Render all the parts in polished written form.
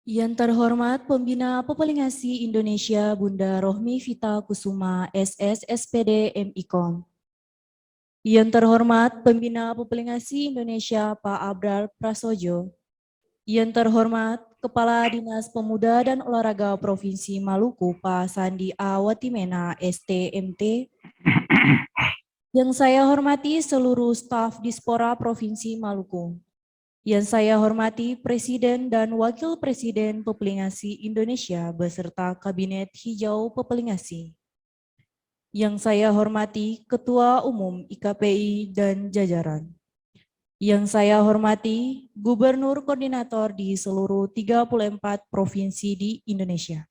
Yang terhormat Pembina Populasi Indonesia Bunda Rohmi Vita Kusuma SS SPD MIKOM. Yang terhormat Pembina Populasi Indonesia Pak Abrar Prasojo. Yang terhormat Kepala Dinas Pemuda dan Olahraga Provinsi Maluku Pak Sandi A. Watimena STMT. Yang saya hormati seluruh staf Dispora Provinsi Maluku. Yang saya hormati Presiden dan Wakil Presiden Populasi Indonesia beserta Kabinet Hijau Populasi. Yang saya hormati Ketua Umum IKPI dan jajaran. Yang saya hormati Gubernur Koordinator di seluruh 34 provinsi di Indonesia.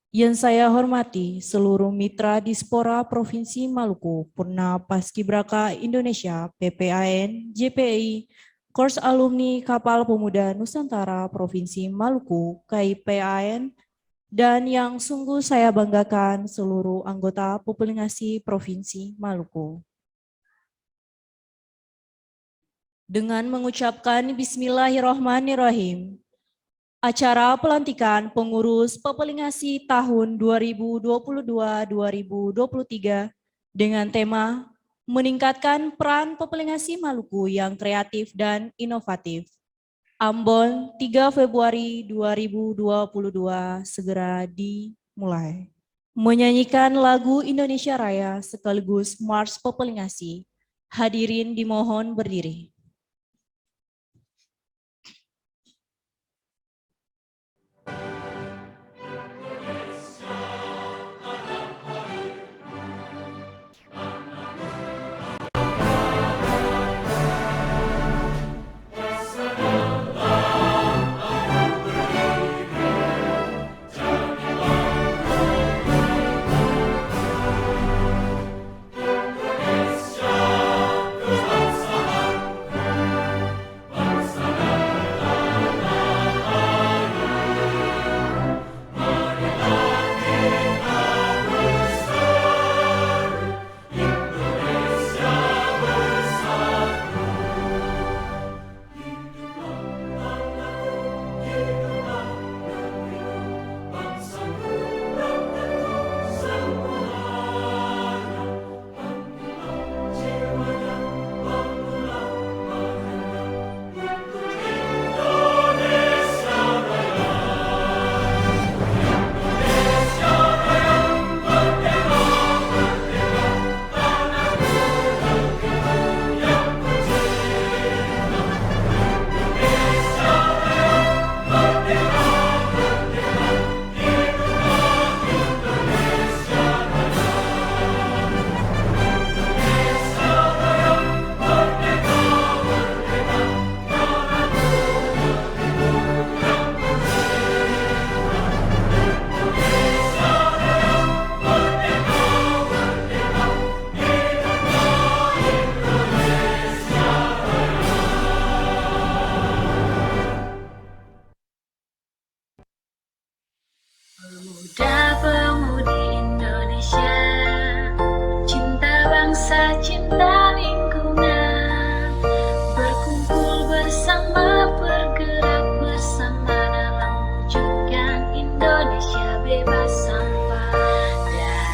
Yang saya hormati seluruh mitra Dispora Provinsi Maluku, Purna Paskibraka Indonesia, PPAN, JPI, Kors Alumni Kapal Pemuda Nusantara Provinsi Maluku, KIPAN, dan yang sungguh saya banggakan seluruh anggota populasi Provinsi Maluku. Dengan mengucapkan Bismillahirrahmanirrahim, acara pelantikan pengurus populasi tahun 2022-2023 dengan tema meningkatkan peran populasi Maluku yang kreatif dan inovatif. Ambon 3 Februari 2022 segera dimulai. Menyanyikan lagu Indonesia Raya sekaligus Mars Populasi. Hadirin dimohon berdiri. Pemuda-pemudi Indonesia, cinta bangsa, cinta lingkungan, berkumpul bersama, bergerak bersama dalam wujudkan Indonesia bebas sampah.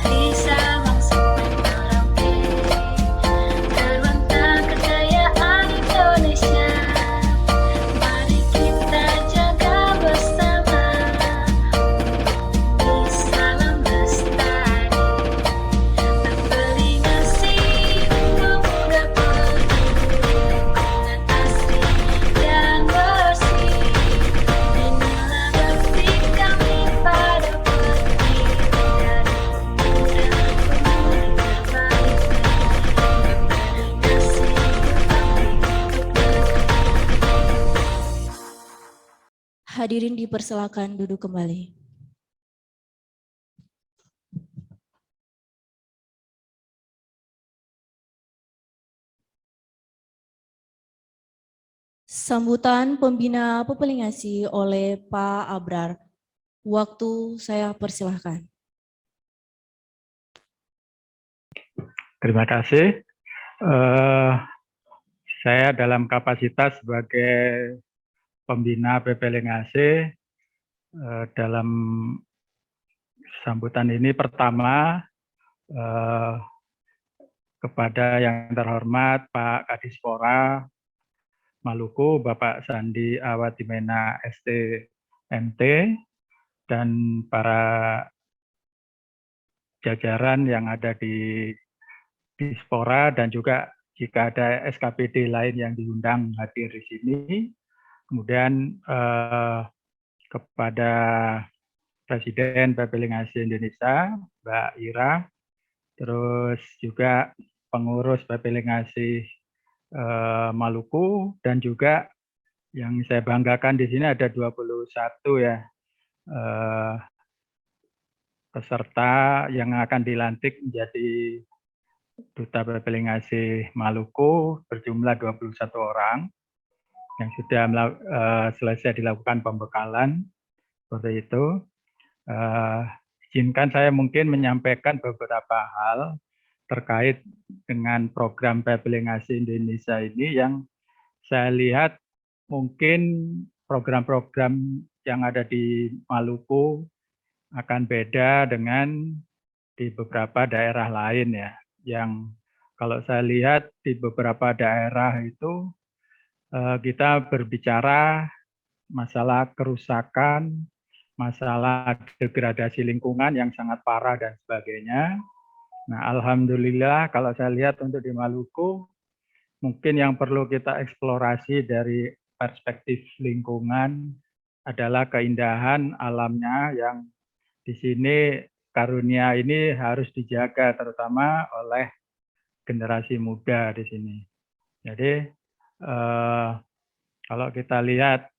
Dari Sabang sampai Merauke, terbentang kekayaan Indonesia. Mari kita jaga bersama. Salam lestari, populasi pemuda peduli lingkungan asri dan bersih. Inilah bakti kami pada pendiri dari pemuda-pemudi terbaik. Populasi Hadirin dipersilakan duduk kembali. Sambutan pembina populasi oleh Pak Abrar. Waktu saya persilahkan. Terima kasih. Saya dalam kapasitas sebagai pembina PP Lingase dalam sambutan ini pertama kepada yang terhormat Pak Kadispora Maluku, Bapak Sandi Awadimena STMT, dan para jajaran yang ada di Dispora, dan juga jika ada SKPD lain yang diundang hadir di sini. Kemudian kepada Presiden PPLingasi Indonesia, Mbak Ira, terus juga pengurus PPLingasi Maluku, dan juga yang saya banggakan di sini ada 21 ya peserta yang akan dilantik menjadi Duta PPLingasi Maluku berjumlah 21 orang yang sudah selesai dilakukan pembekalan seperti itu. Izinkan saya mungkin menyampaikan beberapa hal terkait dengan program PPLingasi Indonesia ini yang saya lihat mungkin program-program yang ada di Maluku akan beda dengan di beberapa daerah lain ya. Yang kalau saya lihat di beberapa daerah itu kita berbicara masalah kerusakan, masalah degradasi lingkungan yang sangat parah dan sebagainya. Nah, alhamdulillah kalau saya lihat untuk di Maluku, mungkin yang perlu kita eksplorasi dari perspektif lingkungan adalah keindahan alamnya yang di sini karunia ini harus dijaga terutama oleh generasi muda di sini. Jadi kalau kita lihat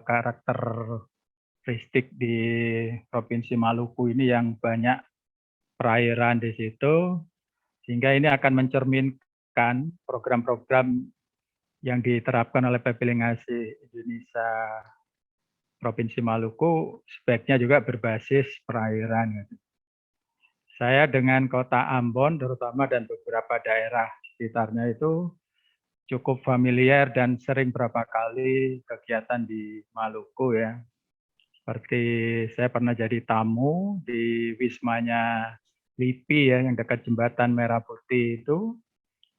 karakteristik di Provinsi Maluku ini yang banyak perairan di situ, sehingga ini akan mencerminkan program-program yang diterapkan oleh PPLingasi Indonesia Provinsi Maluku sebaiknya juga berbasis perairan. Saya dengan Kota Ambon terutama dan beberapa daerah sekitarnya itu cukup familiar dan sering berapa kali kegiatan di Maluku ya. Seperti saya pernah jadi tamu di wismanya LIPI ya, yang dekat jembatan Merah Putih itu,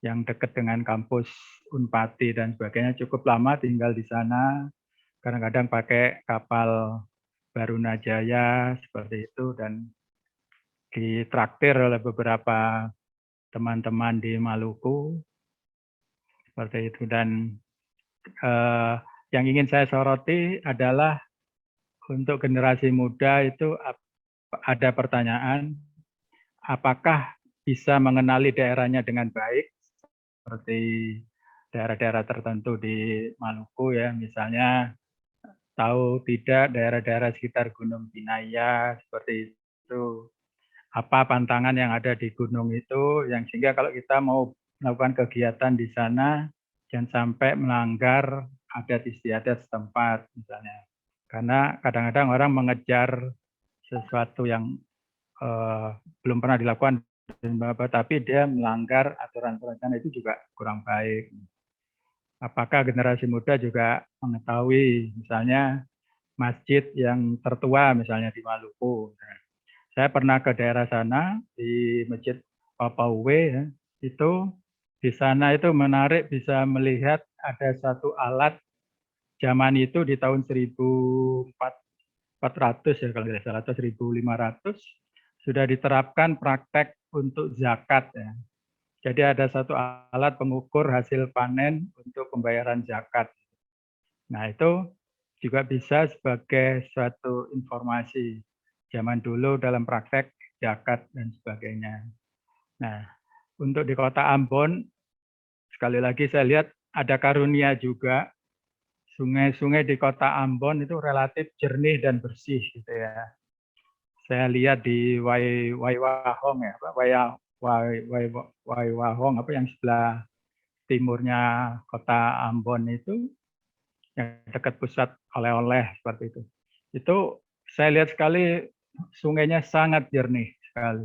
yang dekat dengan kampus Unpati dan sebagainya, cukup lama tinggal di sana. Kadang-kadang pakai kapal Barunajaya seperti itu, dan ditraktir oleh beberapa teman-teman di Maluku seperti itu. Dan yang ingin saya soroti adalah untuk generasi muda itu ada pertanyaan, apakah bisa mengenali daerahnya dengan baik seperti daerah-daerah tertentu di Maluku ya, misalnya tahu tidak daerah-daerah sekitar Gunung Binaya seperti itu, apa pantangan yang ada di gunung itu, yang sehingga kalau kita mau melakukan kegiatan di sana jangan sampai melanggar adat istiadat setempat misalnya. Karena kadang-kadang orang mengejar sesuatu yang belum pernah dilakukan, tapi dia melanggar aturan-aturan itu juga kurang baik. Apakah generasi muda juga mengetahui misalnya masjid yang tertua misalnya di Maluku. Nah, saya pernah ke daerah sana di Masjid Papauwe ya, itu di sana itu menarik bisa melihat ada satu alat zaman itu di tahun 1400 ya kalau tidak salah, atau 1500 sudah diterapkan praktek untuk zakat ya. Jadi ada satu alat pengukur hasil panen untuk pembayaran zakat. Nah itu juga bisa sebagai suatu informasi zaman dulu dalam praktek zakat dan sebagainya. Nah untuk di Kota Ambon, sekali lagi saya lihat ada karunia juga. Sungai-sungai di Kota Ambon itu relatif jernih dan bersih gitu ya. Saya lihat di Waiwahong ya, Waiwahong apa yang sebelah timurnya Kota Ambon itu, yang dekat pusat oleh-oleh seperti itu. Itu saya lihat sekali sungainya sangat jernih sekali.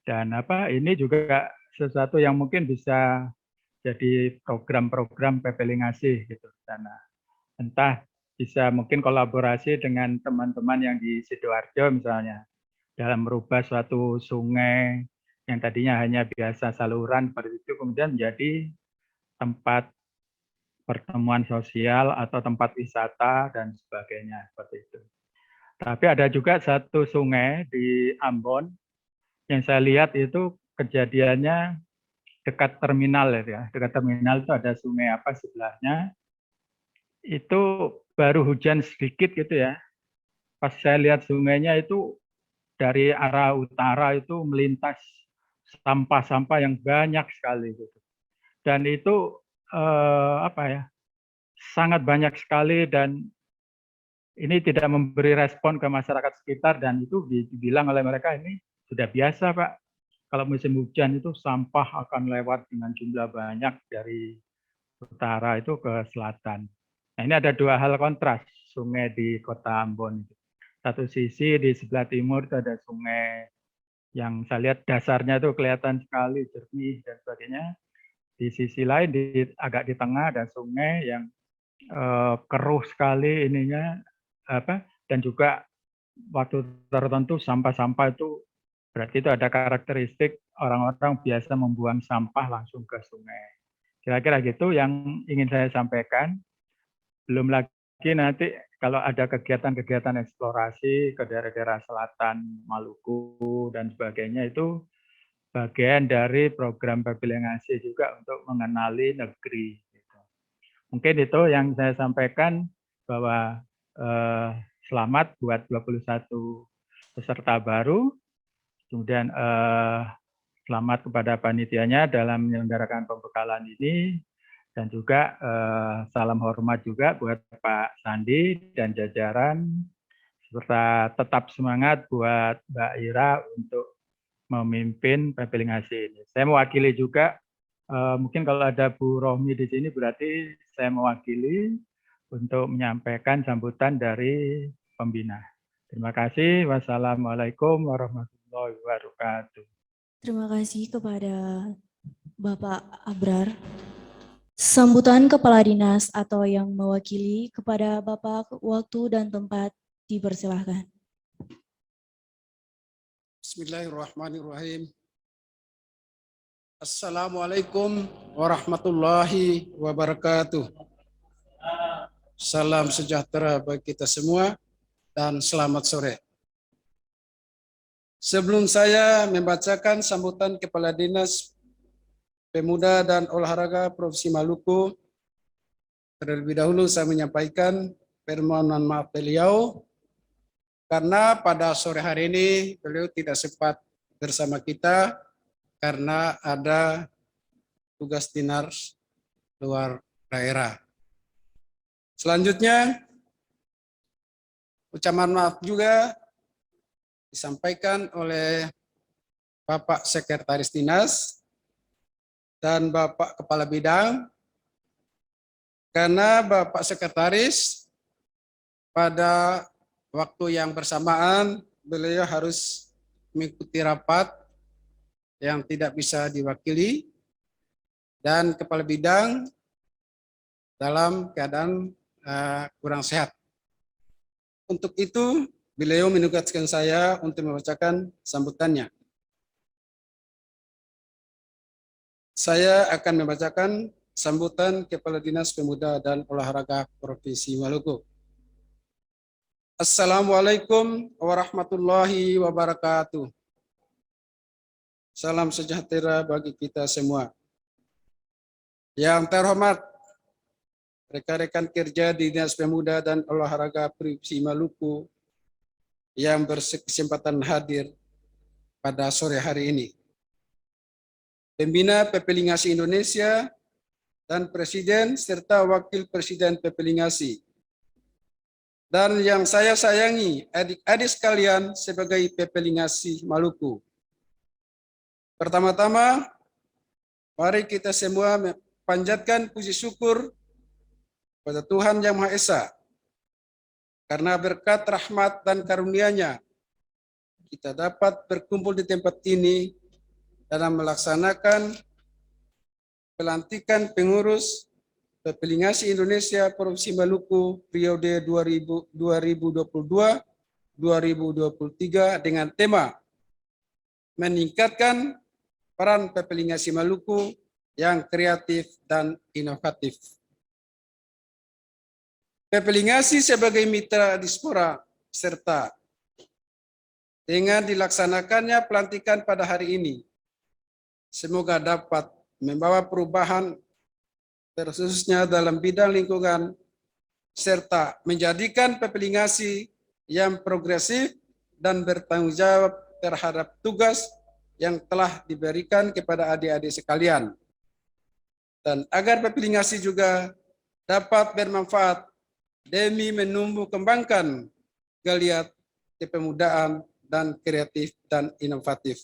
Dan ini juga sesuatu yang mungkin bisa jadi program-program PPLingasi gitu di sana. Entah bisa mungkin kolaborasi dengan teman-teman yang di Sidoarjo misalnya dalam merubah suatu sungai yang tadinya hanya biasa saluran seperti itu kemudian menjadi tempat pertemuan sosial atau tempat wisata dan sebagainya seperti itu. Tapi ada juga satu sungai di Ambon yang saya lihat itu kejadiannya dekat terminal ya. Dekat terminal itu ada sungai apa sebelahnya. Itu baru hujan sedikit gitu ya. Pas saya lihat sungainya itu dari arah utara itu melintas sampah-sampah yang banyak sekali gitu. Dan itu apa ya? Sangat banyak sekali dan ini tidak memberi respon ke masyarakat sekitar dan itu dibilang oleh mereka ini sudah biasa Pak. Kalau musim hujan itu sampah akan lewat dengan jumlah banyak dari utara itu ke selatan. Nah ini ada dua hal kontras sungai di kota Ambon. Satu sisi di sebelah timur itu ada sungai yang saya lihat dasarnya itu kelihatan sekali jernih dan sebagainya. Di sisi lain agak di tengah ada sungai yang keruh sekali ininya dan juga waktu tertentu sampah-sampah itu berarti itu ada karakteristik orang-orang biasa membuang sampah langsung ke sungai. Kira-kira gitu yang ingin saya sampaikan. Belum lagi nanti kalau ada kegiatan-kegiatan eksplorasi ke daerah-daerah selatan Maluku dan sebagainya itu bagian dari program Papilengasi juga untuk mengenali negeri. Mungkin itu yang saya sampaikan bahwa selamat buat 21 peserta baru. Kemudian selamat kepada panitianya dalam menyelenggarakan pembekalan ini. Dan juga salam hormat juga buat Pak Sandi dan jajaran. Serta tetap semangat buat Mbak Ira untuk memimpin Papilengasi ini. Saya mewakili juga, mungkin kalau ada Bu Rohmi di sini berarti saya mewakili untuk menyampaikan sambutan dari pembina. Terima kasih. Wassalamualaikum warahmatullahi wabarakatuh. Terima kasih kepada Bapak Abrar. Sambutan Kepala Dinas atau yang mewakili kepada Bapak waktu dan tempat dipersilahkan. Bismillahirrahmanirrahim. Assalamualaikum warahmatullahi wabarakatuh. Salam sejahtera bagi kita semua dan selamat sore. Sebelum saya membacakan sambutan Kepala Dinas Pemuda dan Olahraga Provinsi Maluku, terlebih dahulu saya menyampaikan permohonan maaf beliau karena pada sore hari ini beliau tidak sempat bersama kita karena ada tugas dinas luar daerah. Selanjutnya, ucapan maaf juga disampaikan oleh Bapak Sekretaris Dinas dan Bapak Kepala Bidang, karena Bapak Sekretaris pada waktu yang bersamaan beliau harus mengikuti rapat yang tidak bisa diwakili, dan Kepala Bidang dalam keadaan kurang sehat. Untuk itu, beliau menugaskan saya untuk membacakan sambutannya. Saya akan membacakan sambutan Kepala Dinas Pemuda dan Olahraga Provinsi Maluku. Assalamualaikum warahmatullahi wabarakatuh. Salam sejahtera bagi kita semua. Yang terhormat rekan-rekan kerja di Dinas Pemuda dan Olahraga Provinsi Maluku yang berkesempatan hadir pada sore hari ini. Pembina Papilengasi Indonesia dan Presiden serta Wakil Presiden Papilengasi. Dan yang saya sayangi adik-adik sekalian sebagai Papilengasi Maluku. Pertama-tama, mari kita semua panjatkan puji syukur pada Tuhan Yang Maha Esa. Karena berkat rahmat dan karunia-Nya, kita dapat berkumpul di tempat ini dalam melaksanakan pelantikan pengurus Pepelingasi Indonesia Provinsi Maluku periode 2022-2023 dengan tema meningkatkan peran Pepelingasi Maluku yang kreatif dan inovatif. Pepelingasi sebagai mitra diaspora serta dengan dilaksanakannya pelantikan pada hari ini, semoga dapat membawa perubahan khususnya dalam bidang lingkungan serta menjadikan Pepelingasi yang progresif dan bertanggung jawab terhadap tugas yang telah diberikan kepada adik-adik sekalian. Dan agar Pepelingasi juga dapat bermanfaat demi menumbuh kembangkan geliat kepemudaan dan kreatif dan inovatif.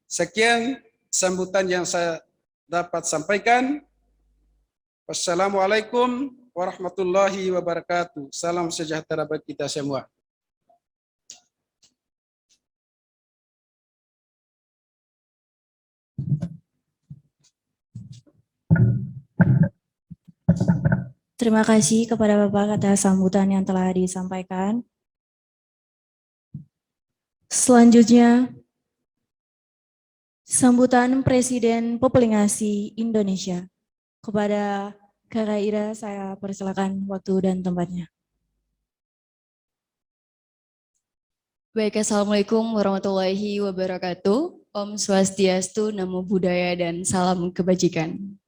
Sekian sambutan yang saya dapat sampaikan. Wassalamualaikum warahmatullahi wabarakatuh. Salam sejahtera bagi kita semua. Terima kasih kepada Bapak atas sambutan yang telah disampaikan. Selanjutnya, sambutan Presiden Pepelingasi Indonesia. Kepada Kak Ira, saya persilakan waktu dan tempatnya. Baik, Assalamualaikum warahmatullahi wabarakatuh. Om Swastiastu, Namo Buddhaya, dan salam kebajikan.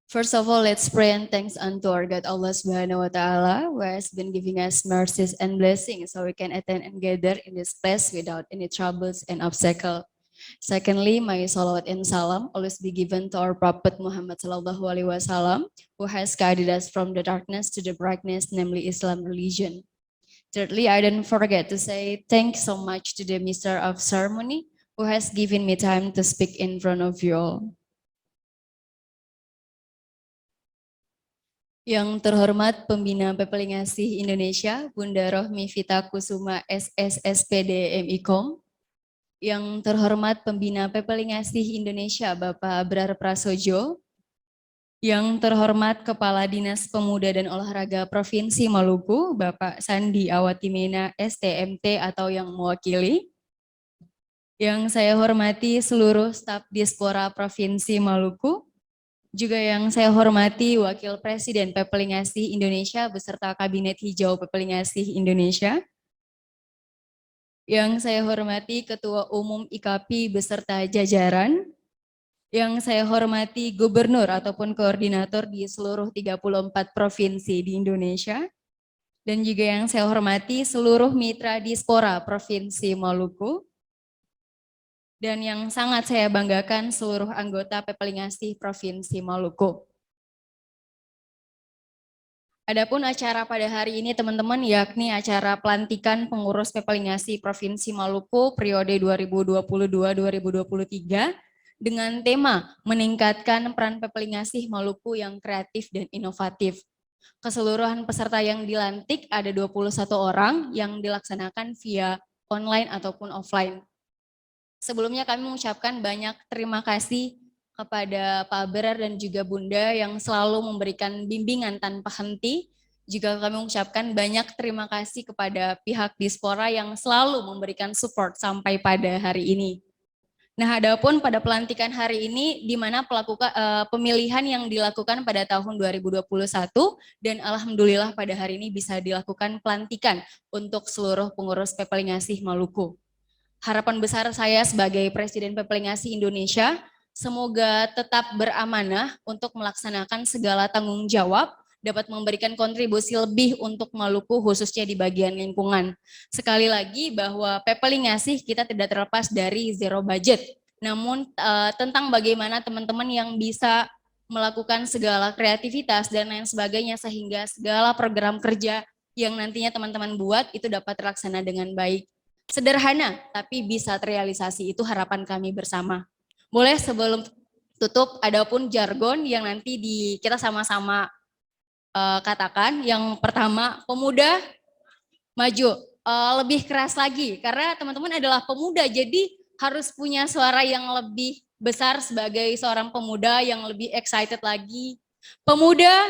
First of all, let's pray and thanks unto our God Allah Subhanahu wa Ta'ala, who has been giving us mercies and blessings so we can attend and gather in this place without any troubles and obstacle. Secondly, may salawat and salam always be given to our Prophet Muhammad Sallallahu Alaihi Wasallam, who has guided us from the darkness to the brightness, namely Islam religion. Thirdly, I don't forget to say thanks so much to the Minister of Ceremony, who has given me time to speak in front of you all. Yang terhormat Pembina Pepelingasi Indonesia, Bunda Rohmi Vita Kusuma SSSPD MIKOM. Yang terhormat Pembina Pepelingasi Indonesia, Bapak Abrar Prasojo. Yang terhormat Kepala Dinas Pemuda dan Olahraga Provinsi Maluku, Bapak Sandi Awatimena STMT atau yang mewakili. Yang saya hormati seluruh staf Diaspora Provinsi Maluku. Juga yang saya hormati Wakil Presiden Pepelingasi Indonesia beserta Kabinet Hijau Pepelingasi Indonesia. Yang saya hormati Ketua Umum IKAPI beserta jajaran. Yang saya hormati Gubernur ataupun Koordinator di seluruh 34 provinsi di Indonesia. Dan juga yang saya hormati seluruh mitra Diaspora Provinsi Maluku. Dan yang sangat saya banggakan seluruh anggota Pepelingasi Provinsi Maluku. Adapun acara pada hari ini teman-teman yakni acara pelantikan pengurus Pepelingasi Provinsi Maluku periode 2022-2023 dengan tema meningkatkan peran Pepelingasi Maluku yang kreatif dan inovatif. Keseluruhan peserta yang dilantik ada 21 orang yang dilaksanakan via online ataupun offline. Sebelumnya kami mengucapkan banyak terima kasih kepada Pak Abrar dan juga Bunda yang selalu memberikan bimbingan tanpa henti. Juga kami mengucapkan banyak terima kasih kepada pihak Diaspora yang selalu memberikan support sampai pada hari ini. Nah, adapun pada pelantikan hari ini di mana pemilihan yang dilakukan pada tahun 2021 dan alhamdulillah pada hari ini bisa dilakukan pelantikan untuk seluruh pengurus Pepelingasi Maluku. Harapan besar saya sebagai Presiden Pepelingasi Indonesia, semoga tetap beramanah untuk melaksanakan segala tanggung jawab, dapat memberikan kontribusi lebih untuk Maluku khususnya di bagian lingkungan. Sekali lagi bahwa Pepelingasi kita tidak terlepas dari zero budget, namun tentang bagaimana teman-teman yang bisa melakukan segala kreativitas dan lain sebagainya sehingga segala program kerja yang nantinya teman-teman buat itu dapat terlaksana dengan baik. Sederhana, tapi bisa terrealisasi, itu harapan kami bersama. Boleh sebelum tutup, ada pun jargon yang nanti kita sama-sama katakan. Yang pertama, pemuda maju. Lebih keras lagi, karena teman-teman adalah pemuda, jadi harus punya suara yang lebih besar sebagai seorang pemuda yang lebih excited lagi. Pemuda,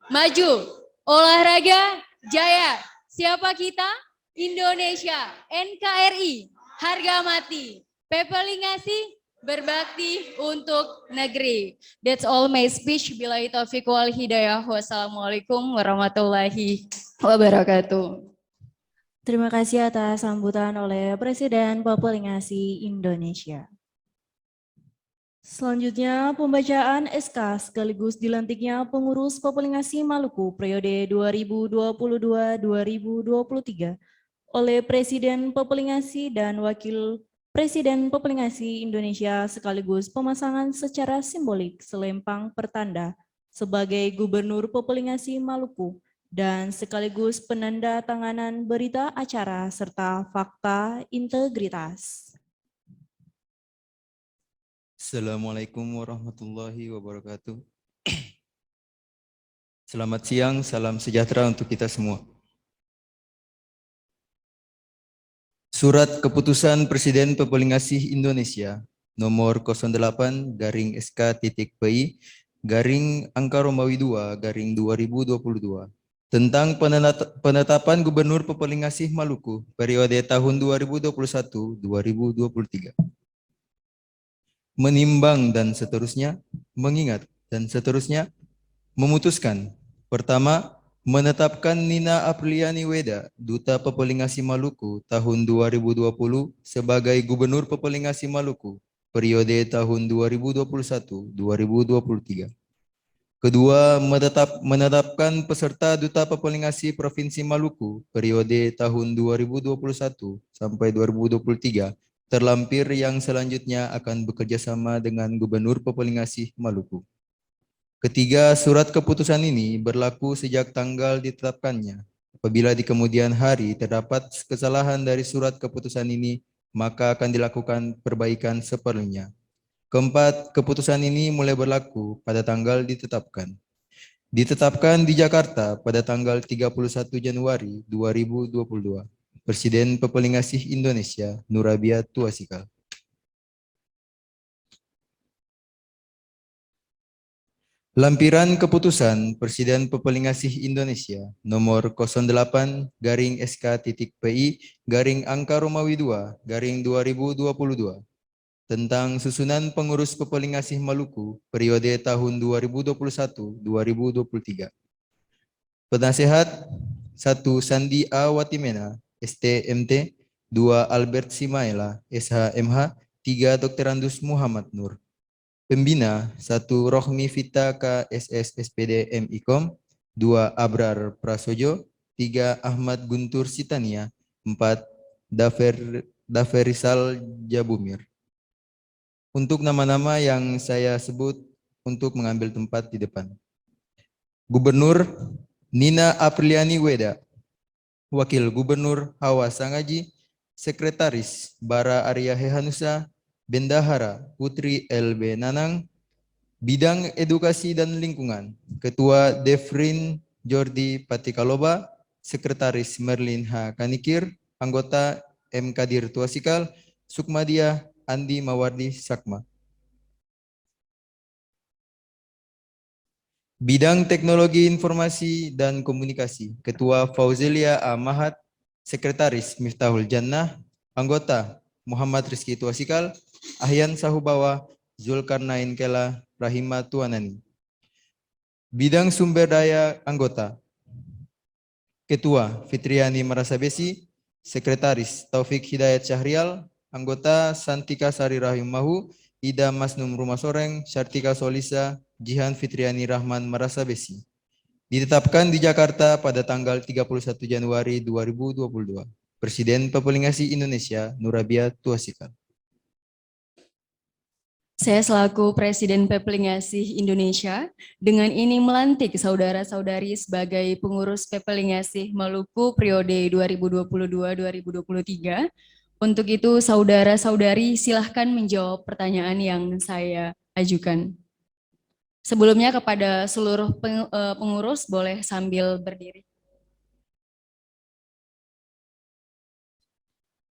maju. Olahraga, jaya. Siapa kita? Indonesia. NKRI, harga mati. Pepelingasi, berbakti untuk negeri. That's all my speech. Billahi taufiq wal hidayah. Wassalamualaikum warahmatullahi wabarakatuh. Terima kasih atas sambutan oleh Presiden Pepelingasi Indonesia. Selanjutnya, pembacaan SK sekaligus dilantiknya pengurus Pepelingasi Maluku periode 2022-2023 oleh Presiden Pepelingasi dan Wakil Presiden Pepelingasi Indonesia sekaligus pemasangan secara simbolik selempang pertanda sebagai Gubernur Pepelingasi Maluku dan sekaligus penanda tanganan berita acara serta fakta integritas. Assalamualaikum warahmatullahi wabarakatuh. Selamat siang, salam sejahtera untuk kita semua. Surat Keputusan Presiden Pepelingasi Indonesia nomor 08-SK.PI/angka Romawi 2/2022 tentang penetapan Gubernur Pepelingasi Maluku periode tahun 2021-2023. Menimbang dan seterusnya, mengingat dan seterusnya, memutuskan. Pertama, menetapkan Nina Apriliani Weda, Duta Pepelingasi Maluku tahun 2020 sebagai Gubernur Pepelingasi Maluku periode tahun 2021-2023. Kedua, menetapkan peserta Duta Pepelingasi Provinsi Maluku periode tahun 2021 sampai 2023 terlampir yang selanjutnya akan bekerjasama dengan Gubernur Pepelingasi Maluku. Ketiga, surat keputusan ini berlaku sejak tanggal ditetapkannya. Apabila di kemudian hari terdapat kesalahan dari surat keputusan ini, maka akan dilakukan perbaikan seperlunya. Keempat, keputusan ini mulai berlaku pada tanggal ditetapkan. Ditetapkan di Jakarta pada tanggal 31 Januari 2022. Presiden Pepelingasi Indonesia, Nurabia Tuasikal. Lampiran Keputusan Presiden Pepelingasi Indonesia nomor 08-SK.PI/angka Romawi 2/2022 tentang susunan pengurus Pepelingasi Maluku periode tahun 2021-2023. Penasehat 1. Sandi A. Watimena, ST.MT, 2. Albert Simaela, SH.MH, 3. Dr. Andus Muhammad Nur. Pembina 1. Rohmi Vita KSS SPD MIKOM, 2. Abrar Prasojo, 3. Ahmad Guntur Sitania, 4. Daverisal Jabumir. Untuk nama-nama yang saya sebut untuk mengambil tempat di depan. Gubernur Nina Apriliani Weda, Wakil Gubernur Hawa Sangaji, Sekretaris Bara Arya Hehanusa, Bendahara Putri LB Nanang, Bidang Edukasi dan Lingkungan, Ketua Devrin Jordi Patikaloba, Sekretaris Merlin H. Kanikir, Anggota M. Kadir Tuasikal, Sukmadia Andi Mawardi Sakma. Bidang Teknologi Informasi dan Komunikasi, Ketua Fauzelia A. Mahat, Sekretaris Miftahul Jannah, Anggota Muhammad Rizki Tuasikal, Ahyan Sahubawa, Zulkarnain Kela, Rahima Tuanani. Bidang Sumber Daya Anggota, Ketua Fitriani Marasabesi, Sekretaris Taufik Hidayat Syahrial, Anggota Santika Sari Rahim Mahu, Ida Masnum Rumah Soreng, Syartika Solisa, Jihan Fitriani Rahman Marasabesi. Ditetapkan di Jakarta pada tanggal 31 Januari 2022. Presiden Pepelingasi Indonesia, Nurabia Tuasikal. Saya selaku Presiden Pepelingasi Indonesia dengan ini melantik saudara-saudari sebagai pengurus Pepelingasi Maluku periode 2022-2023. Untuk itu saudara-saudari silahkan menjawab pertanyaan yang saya ajukan. Sebelumnya kepada seluruh pengurus boleh sambil berdiri.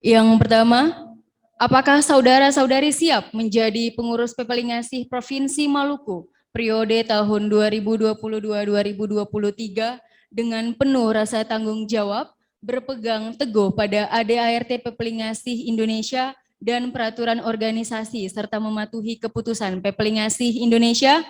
Yang pertama, Apakah saudara-saudari siap menjadi pengurus Pepelingasih Provinsi Maluku periode tahun 2022-2023 dengan penuh rasa tanggung jawab, berpegang teguh pada ADART Pepelingasih Indonesia dan peraturan organisasi serta mematuhi keputusan Pepelingasih Indonesia?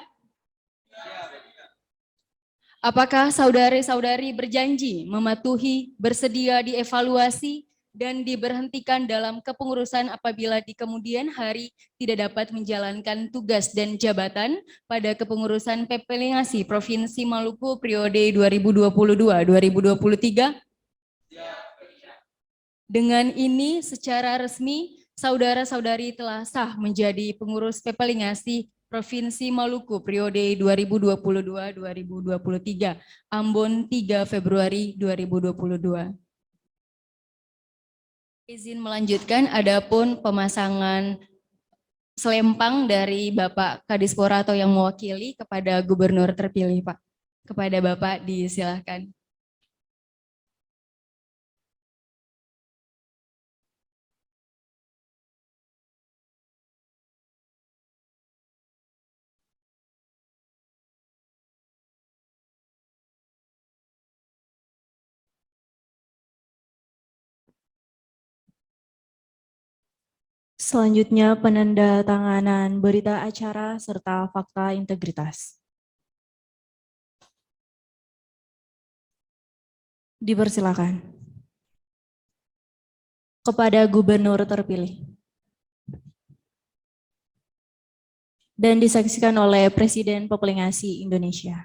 Apakah saudari-saudari berjanji mematuhi, bersedia dievaluasi, dan diberhentikan dalam kepengurusan apabila di kemudian hari tidak dapat menjalankan tugas dan jabatan pada kepengurusan Pepelingasih Provinsi Maluku periode 2022-2023? Dengan ini secara resmi saudara-saudari telah sah menjadi pengurus Pepelingasih Provinsi Maluku periode 2022-2023, Ambon 3 Februari 2022. Izin melanjutkan, adapun pemasangan selempang dari Bapak Kadispora atau yang mewakili kepada Gubernur terpilih, Pak. Kepada Bapak disilahkan. Selanjutnya penandatanganan berita acara serta fakta integritas. Dipersilakan. Kepada Gubernur terpilih. Dan disaksikan oleh Presiden Pepelingasih Indonesia.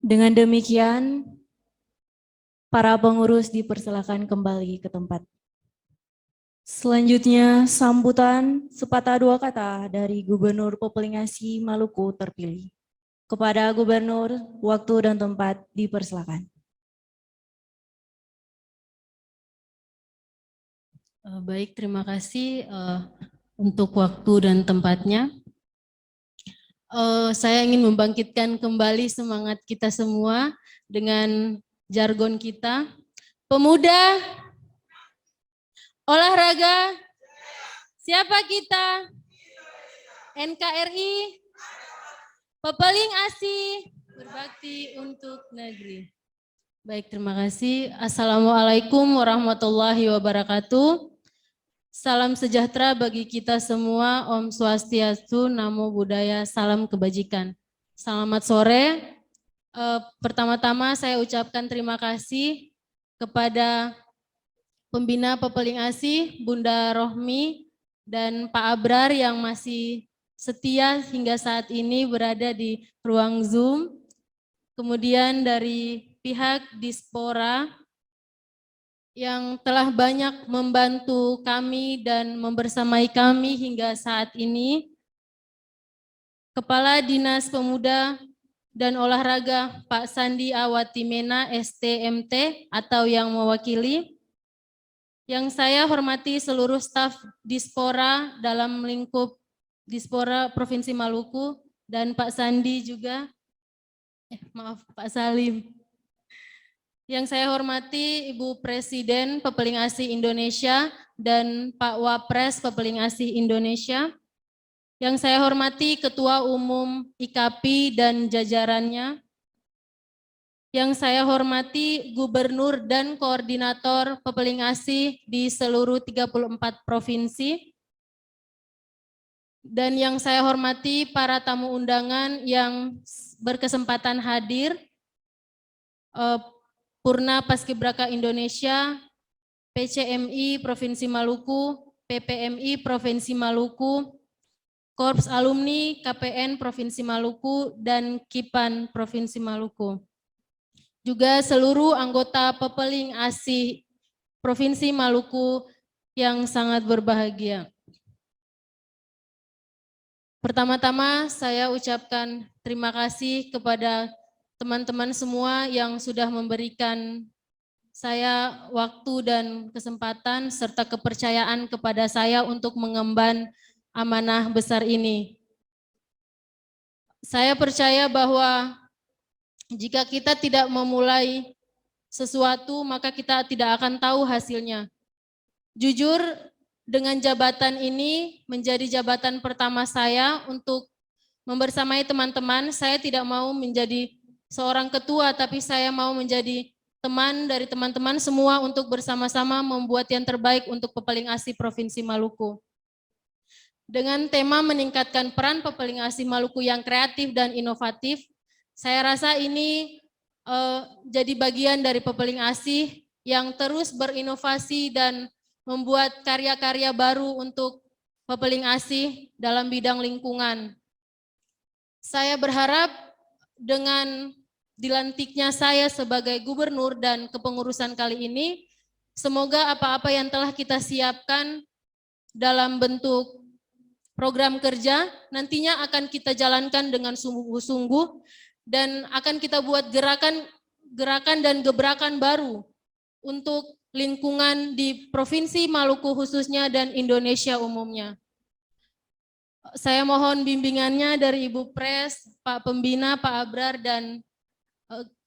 Dengan demikian, para pengurus dipersilakan kembali ke tempat. Selanjutnya, sambutan sepatah dua kata dari Gubernur Pepelingasih Maluku terpilih. Kepada Gubernur, waktu dan tempat dipersilakan. Baik, terima kasih untuk waktu dan tempatnya. Saya ingin membangkitkan kembali semangat kita semua dengan jargon kita. Pemuda, olahraga, siapa kita? NKRI, Pepelingasih, berbakti untuk negeri. Baik, terima kasih. Assalamualaikum warahmatullahi wabarakatuh. Salam sejahtera bagi kita semua, Om Swastiastu, Namo Buddhaya, salam kebajikan. Selamat sore. Pertama-tama saya ucapkan terima kasih kepada Pembina Pepelingasih, Bunda Rohmi, dan Pak Abrar yang masih setia hingga saat ini berada di ruang Zoom. Kemudian dari pihak Dispora, yang telah banyak membantu kami dan membersamai kami hingga saat ini. Kepala Dinas Pemuda dan Olahraga Pak Sandi Awatimena STMT atau yang mewakili. Yang saya hormati seluruh staf Dispora dalam lingkup Dispora Provinsi Maluku dan Pak Sandi juga. Maaf Pak Salim. Yang saya hormati Ibu Presiden Pepelingasih Indonesia dan Pak Wapres Pepelingasih Indonesia. Yang saya hormati Ketua Umum IKAPI dan jajarannya. Yang saya hormati Gubernur dan Koordinator Pepelingasih di seluruh 34 provinsi. Dan yang saya hormati para tamu undangan yang berkesempatan hadir. Purna Paskibraka Indonesia, PCMI Provinsi Maluku, PPMI Provinsi Maluku, Korps Alumni KPN Provinsi Maluku, dan KIPAN Provinsi Maluku. Juga seluruh anggota Pepelingasih Provinsi Maluku yang sangat berbahagia. Pertama-tama saya ucapkan terima kasih kepada teman-teman semua yang sudah memberikan saya waktu dan kesempatan serta kepercayaan kepada saya untuk mengemban amanah besar ini. Saya percaya bahwa jika kita tidak memulai sesuatu, maka kita tidak akan tahu hasilnya. Jujur, dengan jabatan ini menjadi jabatan pertama saya untuk membersamai teman-teman. Saya tidak mau menjadi seorang ketua, tapi saya mau menjadi teman dari teman-teman semua untuk bersama-sama membuat yang terbaik untuk Pepaling Asih Provinsi Maluku. Dengan tema meningkatkan peran Pepaling Asih Maluku yang kreatif dan inovatif, saya rasa ini jadi bagian dari Pepaling Asih yang terus berinovasi dan membuat karya-karya baru untuk Pepaling Asih dalam bidang lingkungan. Saya berharap dengan dilantiknya saya sebagai gubernur dan kepengurusan kali ini, semoga apa-apa yang telah kita siapkan dalam bentuk program kerja nantinya akan kita jalankan dengan sungguh-sungguh dan akan kita buat gerakan dan gebrakan baru untuk lingkungan di Provinsi Maluku khususnya dan Indonesia umumnya. Saya mohon bimbingannya dari Ibu Pres, Pak Pembina, Pak Abrar, dan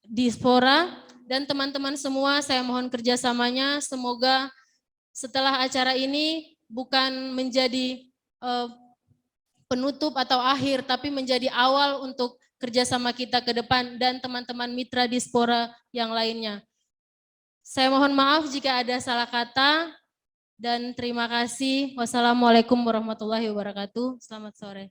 Dispora, dan teman-teman semua saya mohon kerjasamanya. Semoga setelah acara ini bukan menjadi penutup atau akhir, tapi menjadi awal untuk kerjasama kita ke depan dan teman-teman mitra Dispora yang lainnya. Saya mohon maaf jika ada salah kata dan terima kasih. Wassalamualaikum warahmatullahi wabarakatuh. Selamat sore.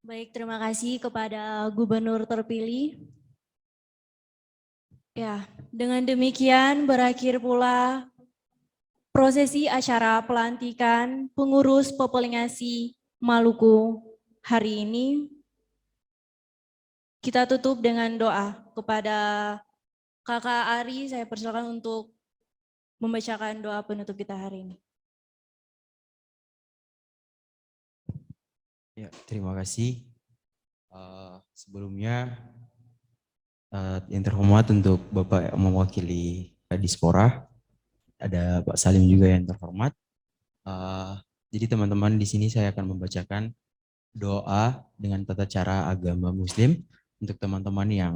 Baik, terima kasih kepada Gubernur terpilih. Ya, dengan demikian berakhir pula prosesi acara pelantikan pengurus Pepaling Asih Maluku hari ini. Kita tutup dengan doa kepada Kakak Ari, saya persilakan untuk membacakan doa penutup kita hari ini. Ya, terima kasih. Sebelumnya yang terhormat untuk Bapak yang mewakili Dispora, ada Pak Salim juga yang terhormat. Jadi teman-teman di sini saya akan membacakan doa dengan tata cara agama Muslim untuk teman-teman yang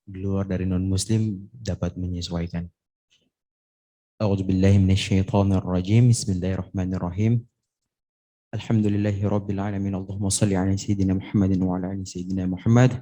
di luar dari non-Muslim dapat menyesuaikan. A'udzubillahi minasyaitonirrajim. Bismillahirrahmanirrahim. Alhamdulillahi Rabbil Alamin. Allahumma salli ala Sayyidina Muhammadin wa ala ali Sayyidina Muhammad.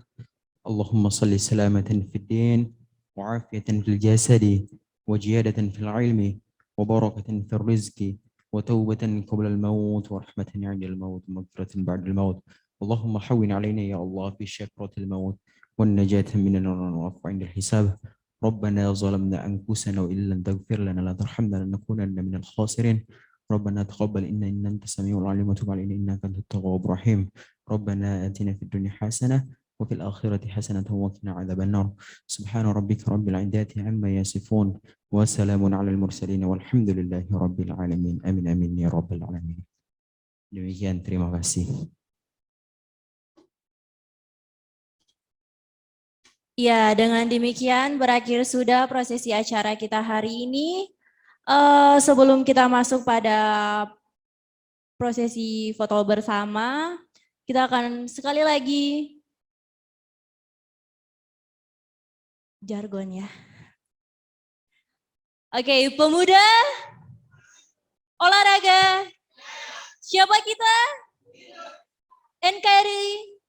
Allahumma salli salamatan fid din wa afiyatan fil jasadi wa jiyadatan fil ilmi wa barakatan fil rizqi wa tawbatan qabla al maut wa rahmatan 'inda al maut wa maghfiratan ba'da al maut. Allahumma hawwin 'alaina ya Allah fi syakratil maut wan najata minan nar wa 'inda al hisab. ربنا ظلمنا أنفسنا وإن لم تغفر لنا وترحمنا لنكونن من الخاسرين. ربنا تقبل إنك أنت السميع العليم وتب علينا إنك أنت التواب الرحيم. ربنا آتنا في الدنيا حسنة وفي الآخرة حسنة وقنا عذاب النار. سبحان ربك رب العزة عما يصفون وسلام على المرسلين والحمد لله رب العالمين. آمين آمين يا رب العالمين. Demikian, terima kasih. Ya, dengan demikian berakhir sudah prosesi acara kita hari ini. Sebelum kita masuk pada prosesi foto bersama, kita akan sekali lagi jargon ya. Oke, pemuda, olahraga, siapa kita? NKRI,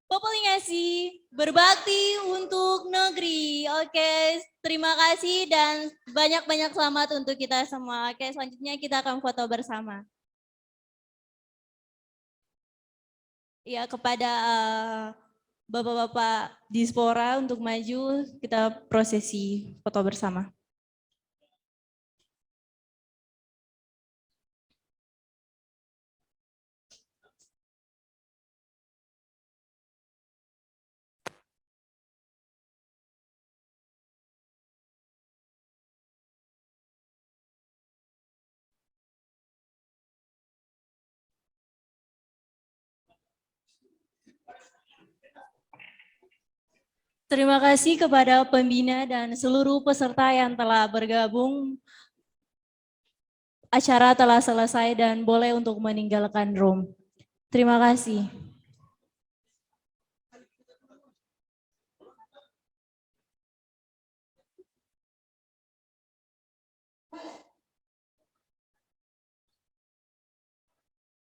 Pepaling Asih, berbakti untuk negeri. Oke, terima kasih dan banyak-banyak selamat untuk kita semua. Oke, selanjutnya kita akan foto bersama. Ya, kepada Bapak-Bapak Dispora untuk maju, kita prosesi foto bersama. Terima kasih kepada pembina dan seluruh peserta yang telah bergabung. Acara telah selesai dan boleh untuk meninggalkan room. Terima kasih.